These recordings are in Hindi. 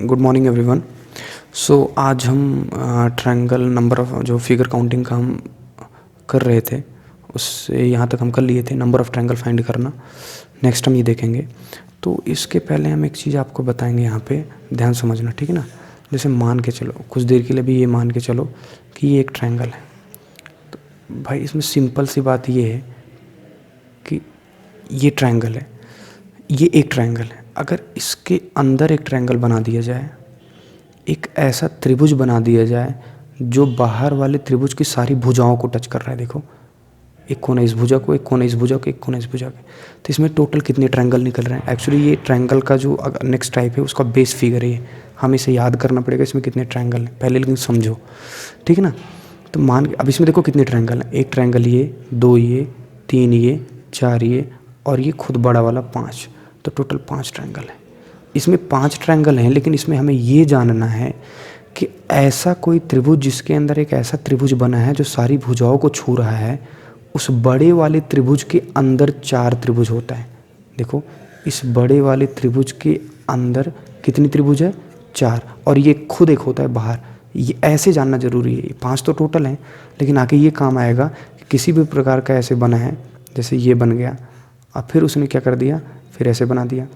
Good morning everyone. सो आज हम ट्रायंगल नंबर ऑफ जो फिगर काउंटिंग का हम कर रहे थे उससे यहाँ तक हम कर लिए थे, नंबर ऑफ ट्रायंगल फाइंड करना। नेक्स्ट हम ये देखेंगे। तो इसके पहले हम एक चीज़ आपको बताएंगे, यहाँ पे ध्यान समझना, ठीक है ना। जैसे मान के चलो, कुछ देर के लिए भी ये मान के चलो कि ये एक ट्रायंगल है। तो भाई इसमें सिंपल सी बात ये है कि ये ट्रायंगल है, ये एक ट्रायंगल है। अगर इसके अंदर एक ट्रायंगल बना दिया जाए, एक ऐसा त्रिभुज बना दिया जाए जो बाहर वाले त्रिभुज की सारी भुजाओं को टच कर रहा है। देखो, एक कोना इस भुजा को, एक कोना इस भुजा को, एक कोना इस भुजा को, तो इसमें टोटल कितने ट्रायंगल निकल रहे हैं। एक्चुअली ये ट्रायंगल का जो नेक्स्ट टाइप है उसका बेस फिगर है ये। हम इसे याद करना पड़ेगा इसमें कितने ट्रायंगल हैं पहले, लेकिन समझो, ठीक है ना। तो मान अब इसमें देखो कितने ट्रायंगल हैं। एक ट्रायंगल ये, दो ये, तीन ये, चार ये, और ये खुद बड़ा वाला 5। तो टोटल 5 ट्रायंगल है। इसमें 5 ट्रायंगल हैं, लेकिन इसमें हमें ये जानना है कि ऐसा कोई त्रिभुज जिसके अंदर एक ऐसा त्रिभुज बना है जो सारी भुजाओं को छू रहा है, उस बड़े वाले त्रिभुज के अंदर 4 त्रिभुज होता है। देखो, इस बड़े वाले त्रिभुज के अंदर कितनी त्रिभुज है? 4। और ये खुद एक होता है बाहर। ये ऐसे जानना जरूरी है। 5 तो टोटल हैं, लेकिन आगे ये काम आएगा कि किसी भी प्रकार का ऐसे बना है, जैसे ये बन गया, अब फिर उसने क्या कर दिया, फिर ऐसे बना दिया।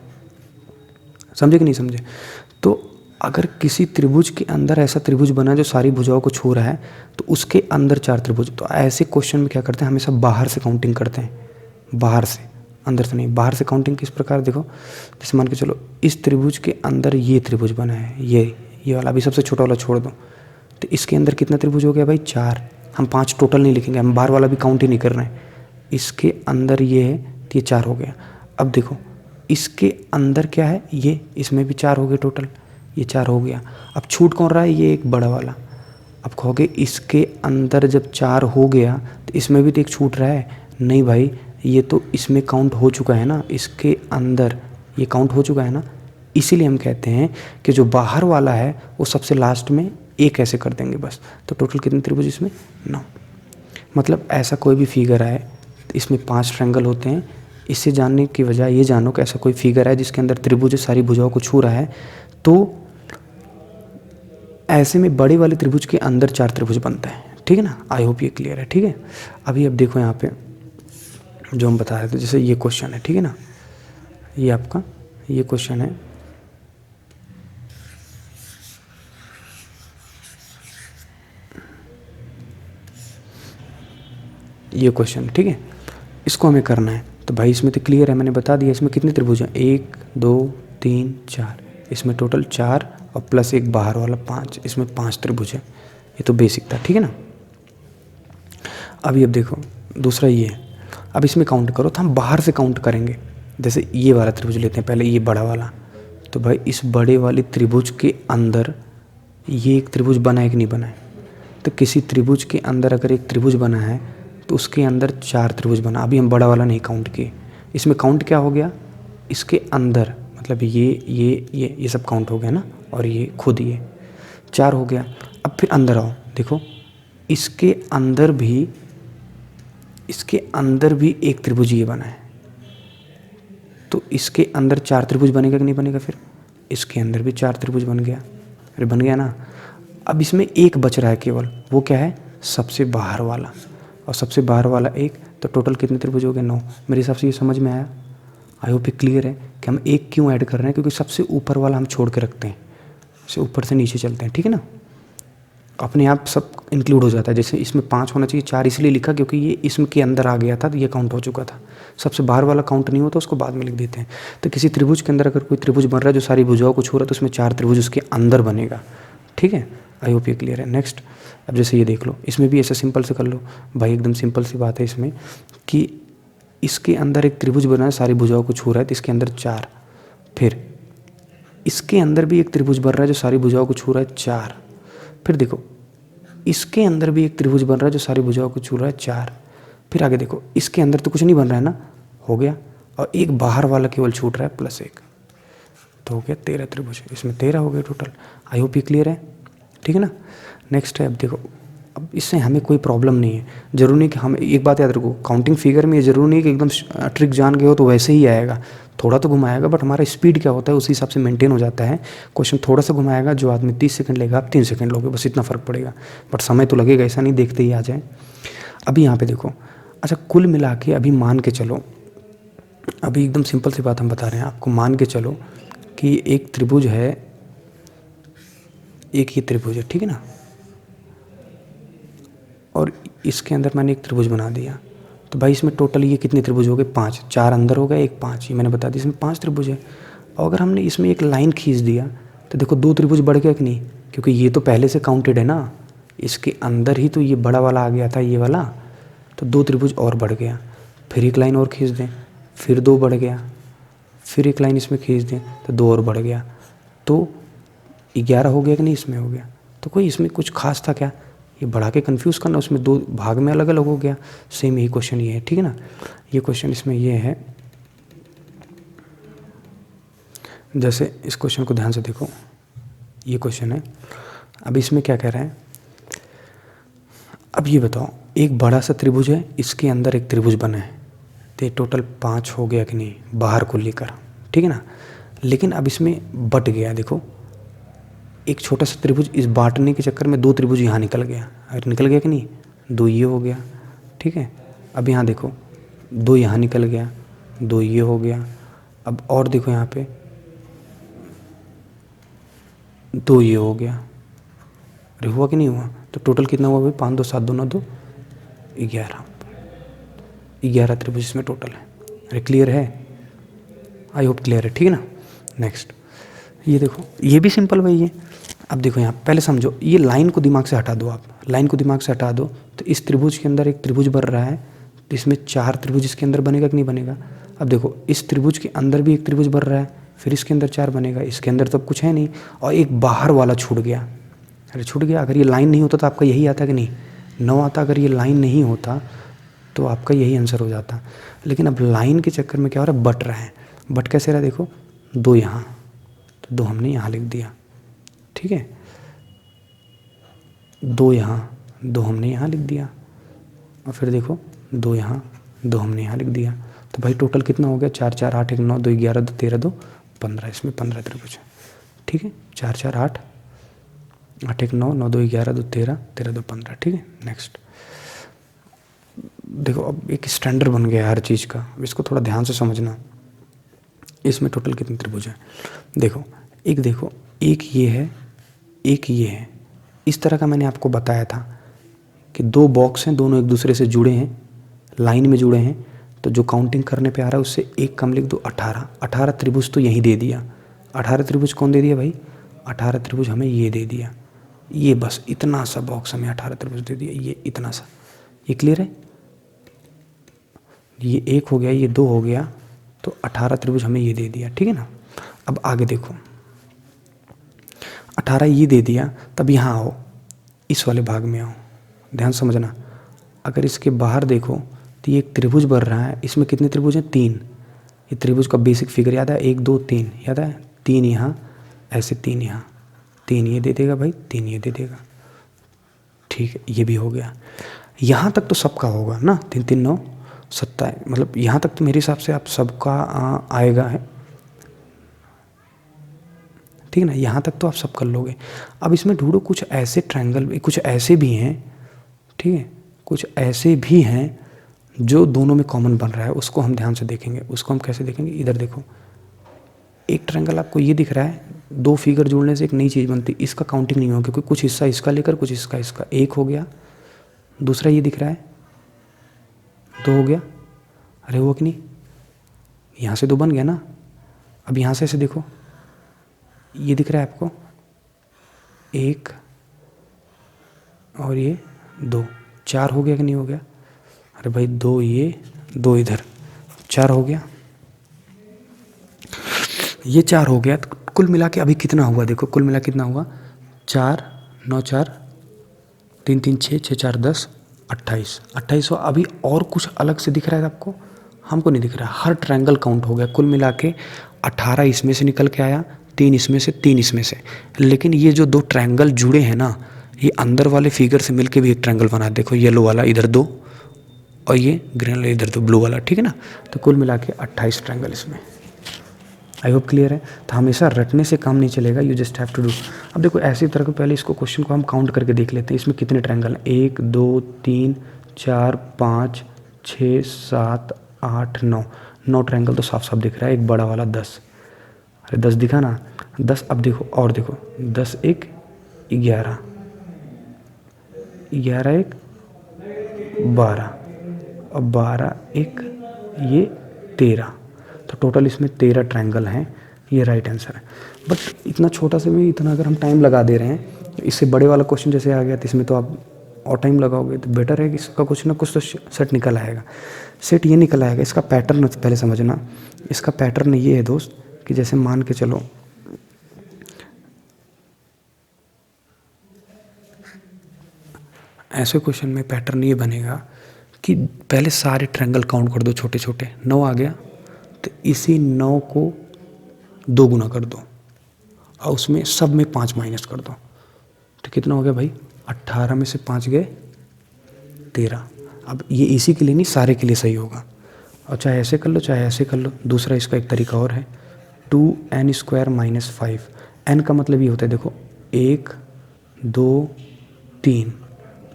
समझे कि नहीं समझे? तो अगर किसी त्रिभुज के अंदर ऐसा त्रिभुज बना जो सारी भुजाओं को छू रहा है, तो उसके अंदर 4 त्रिभुज। तो ऐसे क्वेश्चन में क्या करते हैं, हमेशा बाहर से काउंटिंग करते हैं, बाहर से, अंदर से नहीं। बाहर से काउंटिंग किस प्रकार, देखो, जैसे मान के चलो इस त्रिभुज के अंदर ये त्रिभुज बना है, ये वाला, अभी सबसे छोटा वाला छोड़ दो, तो इसके अंदर कितना त्रिभुज हो गया भाई? 4। हम 5 टोटल नहीं लिखेंगे, हम बाहर वाला भी काउंट ही नहीं कर रहे हैं। इसके अंदर ये है तो ये 4 हो गया। अब देखो, इसके अंदर क्या है, ये, इसमें भी 4 हो गए टोटल, ये 4 हो गया। अब छूट कौन रहा है? ये एक बड़ा वाला। अब कहोगे इसके अंदर जब 4 हो गया तो इसमें भी तो एक छूट रहा है। नहीं भाई, ये तो इसमें काउंट हो चुका है ना, इसके अंदर ये काउंट हो चुका है ना। इसीलिए हम कहते हैं कि जो बाहर वाला है वो सबसे लास्ट में एक ऐसे कर देंगे बस। तो टोटल कितने त्रिभुज इसमें? 9। मतलब ऐसा कोई भी फिगर आए तो इसमें 5 ट्रायंगल होते हैं। इससे जानने की बजाय ये जानो कि ऐसा कोई फिगर है जिसके अंदर त्रिभुज सारी भुजाओं को छू रहा है, तो ऐसे में बड़े वाले त्रिभुज के अंदर 4 त्रिभुज बनता है। ठीक है ना? आई होप ये क्लियर है। ठीक है, अभी अब देखो यहाँ पे जो हम बता रहे थे, जैसे ये क्वेश्चन है, ठीक है ना, ये आपका ये क्वेश्चन है। ये क्वेश्चन, ठीक है, इसको हमें करना है। तो भाई इसमें तो क्लियर है, मैंने बता दिया इसमें कितने त्रिभुज हैं, 1 2 3 4। इसमें टोटल 4 और प्लस एक बाहर वाला 5, इसमें 5 त्रिभुज है। ये तो बेसिक था, ठीक है ना। अभी अब देखो दूसरा ये है। अब इसमें काउंट करो, तो हम बाहर से काउंट करेंगे। जैसे ये वाला त्रिभुज लेते हैं पहले, ये बड़ा वाला। तो भाई इस बड़े वाले त्रिभुज के अंदर ये एक त्रिभुज बना है कि नहीं बना है? तो किसी त्रिभुज के अंदर अगर एक त्रिभुज बना है तो उसके अंदर 4 त्रिभुज बना। अभी हम बड़ा वाला नहीं काउंट किए। इसमें काउंट क्या हो गया, इसके अंदर, मतलब ये सब काउंट हो गया ना, और ये खुद ये 4 हो गया। अब फिर अंदर आओ, देखो इसके अंदर भी एक त्रिभुज ये बना है। तो इसके अंदर 4 त्रिभुज बनेगा कि नहीं बनेगा? फिर इसके अंदर भी 4 त्रिभुज बन गया। अरे बन गया ना। अब इसमें एक बच रहा है केवल, वो क्या है? सबसे बाहर वाला। और सबसे बाहर वाला एक, तो टोटल कितने त्रिभुज हो गए? 9। मेरे हिसाब से ये समझ में आया। आई होप क्लियर है कि हम एक क्यों ऐड कर रहे हैं, क्योंकि सबसे ऊपर वाला हम छोड़ के रखते हैं, से ऊपर से नीचे चलते हैं, ठीक है ना। अपने आप सब इंक्लूड हो जाता है। जैसे इसमें 5 होना चाहिए, 4 इसलिए लिखा क्योंकि ये इसमें के अंदर आ गया था, तो ये काउंट हो चुका था। सबसे बाहर वाला काउंट नहीं होता, उसको बाद में लिख देते हैं। तो किसी त्रिभुज के अंदर अगर कोई त्रिभुज बन रहा है जो सारी भुजाओं को छू रहा है, तो उसमें 4 त्रिभुज उसके अंदर बनेगा, ठीक है। आई होप ये क्लियर है। नेक्स्ट, अब जैसे ये देख लो, इसमें भी ऐसा सिंपल से कर लो भाई, एकदम सिंपल सी बात है इसमें कि इसके अंदर एक त्रिभुज बना है, सारी भुजाओं को छू रहा है, तो इसके अंदर 4। फिर इसके अंदर भी एक त्रिभुज बन रहा है जो सारी भुजाओं को छू रहा है, 4। फिर देखो इसके अंदर भी एक त्रिभुज बन रहा है जो सारी भुजाओं को छू रहा है, 4। फिर आगे देखो, इसके अंदर तो कुछ नहीं बन रहा है ना, हो गया, और एक बाहर वाला केवल छूट रहा है, +1, तो हो गया 13 त्रिभुज। इसमें 13 हो गए टोटल। आई होप ये क्लियर है, ठीक है ना। नेक्स्ट है, अब देखो, अब इससे हमें कोई प्रॉब्लम नहीं है। ज़रूरी नहीं कि हम, एक बात याद रखो, काउंटिंग फिगर में ये ज़रूरी नहीं कि एकदम ट्रिक जान गए हो तो वैसे ही आएगा, थोड़ा तो घुमाएगा, बट हमारा स्पीड क्या होता है उसी हिसाब से मेंटेन हो जाता है। क्वेश्चन थोड़ा सा घुमाएगा, जो आदमी 30 सेकंड लेगा आप 3 सेकंड लोगे, बस इतना फ़र्क पड़ेगा, बट समय तो लगेगा, ऐसा नहीं देखते ही आ जाए। अभी यहाँ पे देखो, अच्छा कुल मिला के अभी मान के चलो, अभी एकदम सिंपल सी बात हम बता रहे हैं आपको, मान के चलो कि एक त्रिभुज है, एक ही त्रिभुज है, ठीक है ना, और इसके अंदर मैंने एक त्रिभुज बना दिया, तो भाई इसमें टोटल ये कितने त्रिभुज हो गए? 5, 4 अंदर हो गए, एक 5, ये मैंने बता दिया, इसमें 5 त्रिभुज है। और अगर हमने इसमें एक लाइन खींच दिया तो देखो 2 त्रिभुज बढ़ गया कि नहीं, क्योंकि ये तो पहले से काउंटेड है ना, इसके अंदर ही तो ये बड़ा वाला आ गया था, ये वाला, तो 2 त्रिभुज और बढ़ गया। फिर एक लाइन और खींच दें, फिर 2 बढ़ गया, फिर एक लाइन इसमें खींच दें तो 2 और बढ़ गया, तो 11 हो गया कि नहीं, इसमें हो गया। तो कोई इसमें कुछ खास था क्या? ये बढ़ा के कंफ्यूज करना, उसमें 2 भाग में अलग अलग हो गया। सेम यही क्वेश्चन ये है, ठीक है ना। ये क्वेश्चन इसमें ये है, जैसे इस क्वेश्चन को ध्यान से देखो, ये क्वेश्चन है। अब इसमें क्या कह रहा है, अब ये बताओ, एक बड़ा सा त्रिभुज है, इसके अंदर एक त्रिभुज बना है, तो ये टोटल 5 हो गया कि नहीं, बाहर को लेकर, ठीक है ना। लेकिन अब इसमें बट गया, देखो एक छोटा सा त्रिभुज, इस बांटने के चक्कर में 2 त्रिभुज यहाँ निकल गया, अगर निकल गया कि नहीं, 2 ये हो गया, ठीक है। अब यहाँ देखो 2 यहाँ निकल गया, 2 ये हो गया। अब और देखो यहाँ पे 2 ये हो गया, अरे हुआ कि नहीं हुआ, तो टोटल कितना हुआ भाई, 5 2 7 2 9 2 11 त्रिभुज इसमें टोटल है। अरे क्लियर है, आई होप क्लियर है, ठीक है ना। नेक्स्ट ये देखो, ये भी सिंपल वही है। अब देखो यहाँ पहले समझो, ये लाइन को दिमाग से हटा दो, आप लाइन को दिमाग से हटा दो, तो इस त्रिभुज के अंदर एक त्रिभुज बन रहा है, तो इसमें 4 त्रिभुज इसके अंदर बनेगा कि नहीं बनेगा। अब देखो इस त्रिभुज के अंदर भी एक त्रिभुज बन रहा है, फिर इसके अंदर 4 बनेगा, इसके अंदर तो अब कुछ है नहीं, और एक बाहर वाला छूट गया। अरे छूट गया, अगर ये लाइन नहीं होता तो आपका यही आता कि नहीं, 9 आता। अगर ये लाइन नहीं होता तो आपका यही आंसर हो जाता। लेकिन अब लाइन के चक्कर में क्या हो रहा है, बट रहा है। बट कैसे रहा, देखो 2 यहाँ, तो 2 हमने यहाँ लिख दिया, ठीक है, 2 यहाँ, 2 हमने यहाँ लिख दिया, और फिर देखो 2 यहाँ, 2 हमने यहाँ लिख दिया। तो भाई टोटल कितना हो गया, 4 4 8 1 9 2 11 2 13 2 15, इसमें 15 त्रिभुज, ठीक है। 4 4 8 8 1 9 9 2 11 2 13 13 2 15, ठीक है। नेक्स्ट देखो, अब एक स्टैंडर्ड बन गया हर चीज़ का, अब इसको थोड़ा ध्यान से समझना। इसमें टोटल कितने त्रिभुज हैं, देखो एक ये है, एक ये है। इस तरह का मैंने आपको बताया था कि 2 बॉक्स हैं, दोनों एक दूसरे से जुड़े हैं, लाइन में जुड़े हैं, तो जो काउंटिंग करने पे आ रहा है उससे एक कम लिख दो, 18 त्रिभुज तो यहीं दे दिया। 18 त्रिभुज कौन दे दिया भाई, 18 त्रिभुज हमें ये दे दिया, ये बस इतना सा बॉक्स हमें 18 त्रिभुज दे दिया, ये इतना सा। ये क्लियर है, ये 1 हो गया, ये 2 हो गया, तो 18 त्रिभुज हमें ये दे दिया, ठीक है ना। अब आगे देखो, 18 ये दे दिया, तब यहाँ आओ, इस वाले भाग में आओ, ध्यान समझना। अगर इसके बाहर देखो तो ये एक त्रिभुज बन रहा है, इसमें कितने त्रिभुज हैं, 3। ये त्रिभुज का बेसिक फिगर याद है, 1 2 3 याद है, 3 यहाँ, ऐसे 3 यहाँ, 3 ये दे देगा भाई, 3 ये दे देगा, ठीक है। ये भी हो गया, यहाँ तक तो सबका होगा ना, 3 3 9 27, मतलब यहाँ तक तो मेरे हिसाब से आप सबका आएगा है, ठीक है ना। यहाँ तक तो आप सब कर लोगे। अब इसमें ढूंढो कुछ ऐसे ट्रायंगल, कुछ ऐसे भी हैं, ठीक है, कुछ ऐसे भी हैं जो दोनों में कॉमन बन रहा है, उसको हम ध्यान से देखेंगे। उसको हम कैसे देखेंगे, इधर देखो, एक ट्रायंगल आपको ये दिख रहा है, 2 फिगर जोड़ने से एक नई चीज़ बनती, इसका काउंटिंग नहीं होगा, क्योंकि कुछ हिस्सा इसका लेकर कुछ इसका 1 हो गया। दूसरा ये दिख रहा है, 2 हो गया, अरे हुआ कि नहीं, यहाँ से 2 बन गया ना। अब यहाँ से ऐसे देखो, ये दिख रहा है आपको 1 और ये 2, 4 हो गया कि नहीं हो गया, अरे भाई 2 ये 2 इधर, 4 हो गया, ये 4 हो गया। तो कुल मिला के अभी कितना हुआ, देखो कुल मिला कितना हुआ, 4 9 4 3 3 6 6 4 10 28 28 हुआ। अभी और कुछ अलग से दिख रहा है आपको, हमको नहीं दिख रहा। हर ट्रायंगल काउंट हो गया, कुल मिला के 18 इसमें से निकल के आया, 3 इसमें से, 3 इसमें से। लेकिन ये जो 2 ट्रायंगल जुड़े हैं ना, ये अंदर वाले फिगर से मिलके भी एक ट्रायंगल बना है। देखो येलो वाला इधर 2 और ये ग्रीन वाला इधर 2, ब्लू वाला, ठीक है ना। तो कुल मिला के 28 ट्रायंगल इसमें। आई होप क्लियर है। तो हमेशा रटने से काम नहीं चलेगा, you just have to do. अब देखो ऐसी तरह के पहले इसको क्वेश्चन को हम काउंट करके देख लेते हैं, इसमें कितने ट्रायंगल हैं। 1 2 3 4 5 6 7 8 9, 9 ट्रायंगल तो साफ साफ दिख रहा है। एक बड़ा वाला 10, अरे 10 दिखा ना 10। अब देखो और देखो 10 1 11, 11 1 12 और 12 1 ये 13। तो टोटल इसमें 13 ट्रायंगल हैं। ये राइट आंसर है। बट इतना छोटा से भी इतना अगर हम टाइम लगा दे रहे हैं, इससे बड़े वाला क्वेश्चन जैसे आ गया तो इसमें तो आप और टाइम लगाओगे तो बेटर है कि इसका कुछ ना कुछ तो सेट निकल आएगा। सेट ये निकल आएगा, इसका पैटर्न पहले समझना। इसका पैटर्न ये है दोस्त कि जैसे मान के चलो ऐसे क्वेश्चन में पैटर्न ये बनेगा कि पहले सारे ट्रायंगल काउंट कर दो छोटे छोटे। 9 आ गया तो इसी 9 को 2 गुना कर दो और उसमें सब में 5 माइनस कर दो। तो कितना हो गया भाई, 18 में से 5 गए 13। अब ये इसी के लिए नहीं, सारे के लिए सही होगा। और चाहे ऐसे कर लो चाहे ऐसे कर लो। दूसरा इसका एक तरीका और है, 2n² - 5। n का मतलब ये होता है, देखो 1 2 3,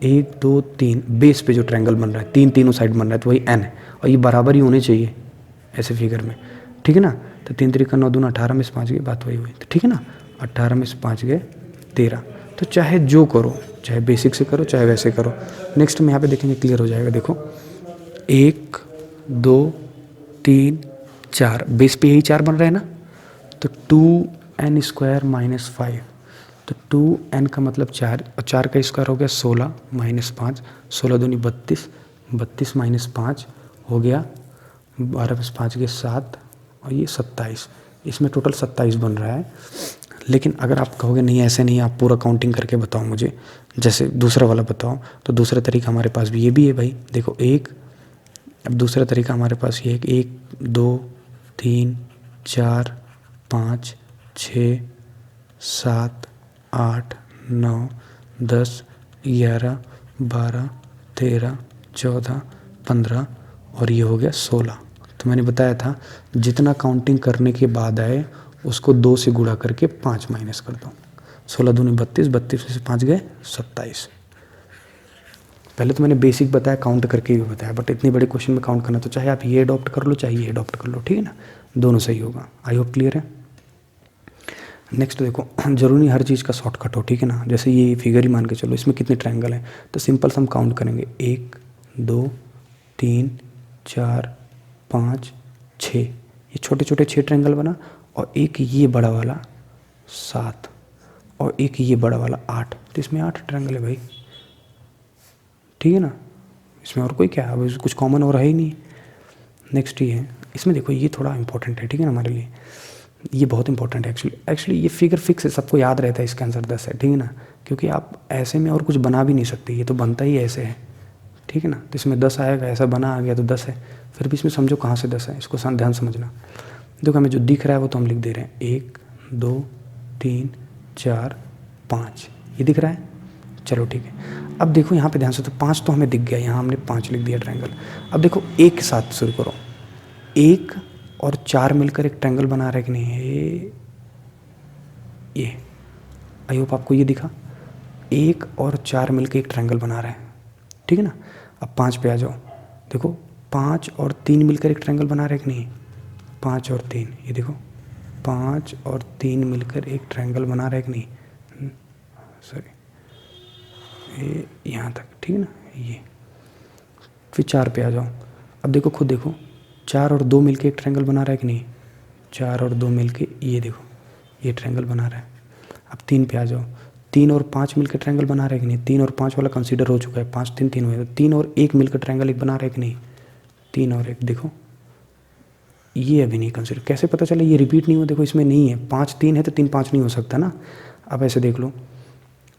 1 2 3 बेस पे जो ट्रायंगल बन रहा है, 3 तीनों साइड बन रहा है, तो वही n है। और ये बराबर ही होने चाहिए ऐसे फिगर में, ठीक है ना। तो 3 3 का 9 दूना 18 में से 5 गए, बात वही हुई। तो ठीक है ना, 18 में से 5 गए 13। तो चाहे जो करो, चाहे बेसिक से करो चाहे वैसे करो। नेक्स्ट में यहाँ पे देखेंगे क्लियर हो जाएगा। देखो 1 2 3 4 बेस पे यही 4 बन रहे हैं ना। तो 2n² - 5, तो 2n का मतलब 4 और 4 का स्क्वायर हो गया 16 - 5, 16 दूनी 32, 32 - 5 हो गया 12 में 5 गए 7 और ये 27। इसमें टोटल 27 बन रहा है। लेकिन अगर आप कहोगे नहीं ऐसे नहीं, आप पूरा काउंटिंग करके बताओ मुझे, जैसे दूसरा वाला बताओ, तो दूसरा तरीका हमारे पास भी ये भी है भाई। देखो एक, अब दूसरा तरीका हमारे पास ये है कि 1 2 3 4 5 6 7 8 9 10 11 12 13 14 15 और ये हो गया 16। तो मैंने बताया था जितना काउंटिंग करने के बाद आए उसको 2 से गुणा करके 5 माइनस कर दो। 16 दूनी 32, 32 में से 5 गए 27। पहले तो मैंने बेसिक बताया, काउंट करके भी बताया, बट इतनी बड़े क्वेश्चन में काउंट करना तो चाहे आप ये अडॉप्ट कर लो चाहे ये अडॉप्ट कर लो, ठीक है ना, दोनों सही होगा। आई होप क्लियर है। नेक्स्ट देखो, जरूरी नहीं हर चीज़ का शॉर्टकट हो, ठीक है ना। जैसे ये फिगर ही मान के चलो, इसमें कितने ट्रायंगल हैं, तो सिंपल से हम काउंट करेंगे 1 2 3 4 5 6। ये छोटे छोटे 6 ट्रायंगल बना और एक ये बड़ा वाला 7 और एक ये बड़ा वाला 8। तो इसमें 8 ट्रायंगल है भाई, ठीक है ना। इसमें और कोई क्या है, अब कुछ कॉमन और है ही नहीं। नेक्स्ट ये है, इसमें देखो ये थोड़ा इंपॉर्टेंट है, ठीक है ना, हमारे लिए ये बहुत इंपॉर्टेंट है। एक्चुअली ये फिगर फिक्स है, सबको याद रहता है इसका आंसर 10 है, ठीक है ना, क्योंकि आप ऐसे में और कुछ बना भी नहीं सकते, ये तो बनता ही ऐसे है, ठीक है ना। तो इसमें 10 आएगा, ऐसा बना आ गया तो 10 है। फिर भी इसमें समझो कहाँ से 10 है, इसको ध्यान समझना। देखो हमें जो दिख रहा है वो तो हम लिख दे रहे हैं, 1 2 3 4 5, ये दिख रहा है, चलो ठीक है। अब देखो यहाँ पे ध्यान से, तो 5 तो हमें दिख गया, यहाँ हमने 5 लिख दिया ट्रायंगल। अब देखो एक के साथ शुरू करो, 1 और 4 मिलकर एक ट्रायंगल बना रहा है कि नहीं है, ये आई होप आपको ये दिखा। 1 और 4 मिलकर एक ट्रायंगल बना रहा है, ठीक है ना। अब 5 पे आ जाओ, देखो 5 और 3 मिलकर एक ट्रायंगल बना रहा है कि नहीं, 5 और 3, ये देखो 5 और 3 मिलकर एक ट्रायंगल बना रहा है कि नहीं, सॉरी ये यहाँ तक, ठीक है ना। ये फिर 4 पे आ जाओ, अब देखो खुद देखो 4 और 2 मिलके एक ट्रायंगल बना रहा है कि नहीं, 4 और 2 मिलके ये देखो ये ट्रायंगल बना रहा है। अब 3 पे आ जाओ, 3 और 5 मिलकर ट्रायंगल बना रहा है कि नहीं, 3 और 5 वाला कंसीडर हो चुका है, 5 3 3 हुए, तो 3 और 1 मिलकर ट्रायंगल एक बना रहा है कि नहीं, 3 और 1 देखो ये अभी नहीं कंसीडर। कैसे पता चले ये रिपीट नहीं हुआ, देखो इसमें नहीं है, 5 3 है तो 3 5 नहीं हो सकता ना। अब ऐसे देख लो,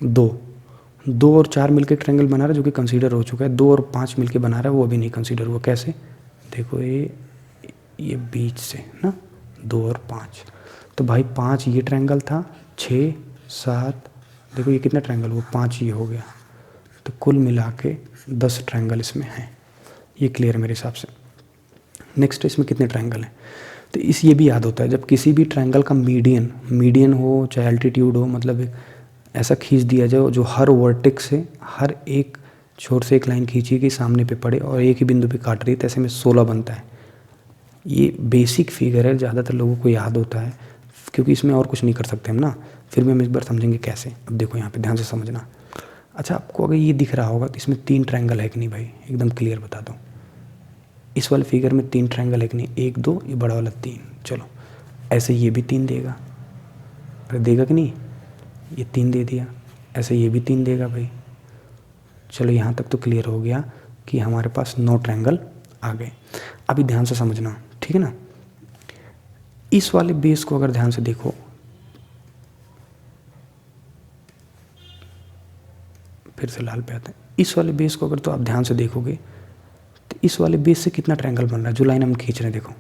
2 और 4 मिलकर ट्रायंगल बना रहा है जो कि कंसीडर हो चुका है, 2 और 5 मिलकर बना रहा है वो अभी नहीं कंसीडर हुआ। कैसे देखो, ये बीच से ना 2 और 5, तो भाई 5 ये ट्रायंगल था, 6 7 देखो ये कितना ट्रायंगल हुआ, 5 ये हो गया, तो कुल मिला के 10 ट्रायंगल इसमें हैं। ये क्लियर मेरे हिसाब से। नेक्स्ट इसमें कितने ट्रायंगल हैं, तो ये भी याद होता है जब किसी भी ट्रायंगल का मीडियन हो चाहे एल्टीट्यूड हो, मतलब एक ऐसा खींच दिया जाए जो हर वर्टेक्स से हर एक छोर से एक लाइन खींची कि सामने पे पड़े और एक ही बिंदु पे काट रही है, तो ऐसे में 16 बनता है। ये बेसिक फिगर है, ज़्यादातर लोगों को याद होता है क्योंकि इसमें और कुछ नहीं कर सकते हम ना। फिर भी हम एक बार समझेंगे कैसे। अब देखो यहाँ पे ध्यान से समझना। अच्छा, आपको अगर ये दिख रहा होगा तो इसमें 3 ट्रायंगल है कि नहीं भाई, एकदम क्लियर बता दो। इस वाले फिगर में 3 ट्रायंगल है कि नहीं, 1 2, ये बड़ा वाला 3। चलो ऐसे ये भी 3 देगा, अरे देगा कि नहीं, ये 3 दे दिया, ऐसे ये भी 3 देगा भाई। चलो यहाँ तक तो क्लियर हो गया कि हमारे पास 9 ट्रायंगल आ गए। अभी ध्यान से समझना, ठीक है ना। इस वाले बेस को अगर ध्यान से देखो, फिर से लाल पे आते हैं। इस वाले बेस को अगर तो आप ध्यान से देखोगे तो इस वाले बेस से कितना ट्रायंगल बन रहा है, जो लाइन हम खींच रहे हैं देखो,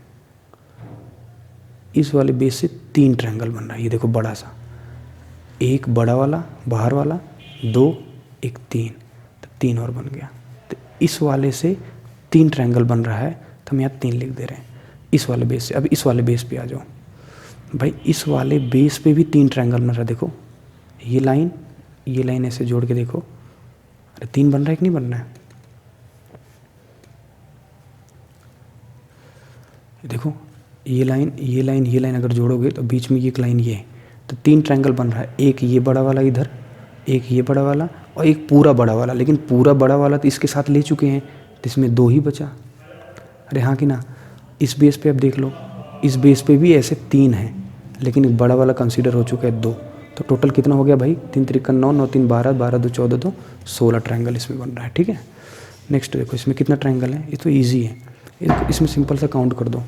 इस वाले बेस से 3 ट्रायंगल बन रहा है। ये देखो बड़ा सा, एक बड़ा वाला बाहर वाला, 2 1 3, तो 3 और बन गया। तो इस वाले से 3 ट्रायंगल बन रहा है, तो हम यहाँ 3 लिख दे रहे हैं इस वाले बेस से। अब इस वाले बेस पे आ जाओ भाई, इस वाले बेस पे भी 3 ट्रायंगल बन रहा है। देखो ये लाइन ऐसे जोड़ के देखो, अरे 3 बन रहा है कि नहीं बन रहा है। देखो ये लाइन अगर जोड़ोगे तो बीच में ये एक लाइन, ये तो 3 ट्रायंगल बन रहा है। एक ये बड़ा वाला इधर, एक ये बड़ा वाला और एक पूरा बड़ा वाला। लेकिन पूरा बड़ा वाला तो इसके साथ ले चुके हैं, तो इसमें 2 ही बचा। अरे हाँ कि ना। इस बेस पे अब देख लो, इस बेस पे भी ऐसे 3 हैं, लेकिन एक बड़ा वाला कंसीडर हो चुका है 2। तो टोटल कितना हो गया भाई, 3 3 9, 9 3 12, 12 2 14, तो 16 ट्रायंगल इसमें बन रहा है। ठीक है। नेक्स्ट देखो इसमें कितना ट्रायंगल है, ये तो ईजी है, इसमें सिंपल सा काउंट कर दो।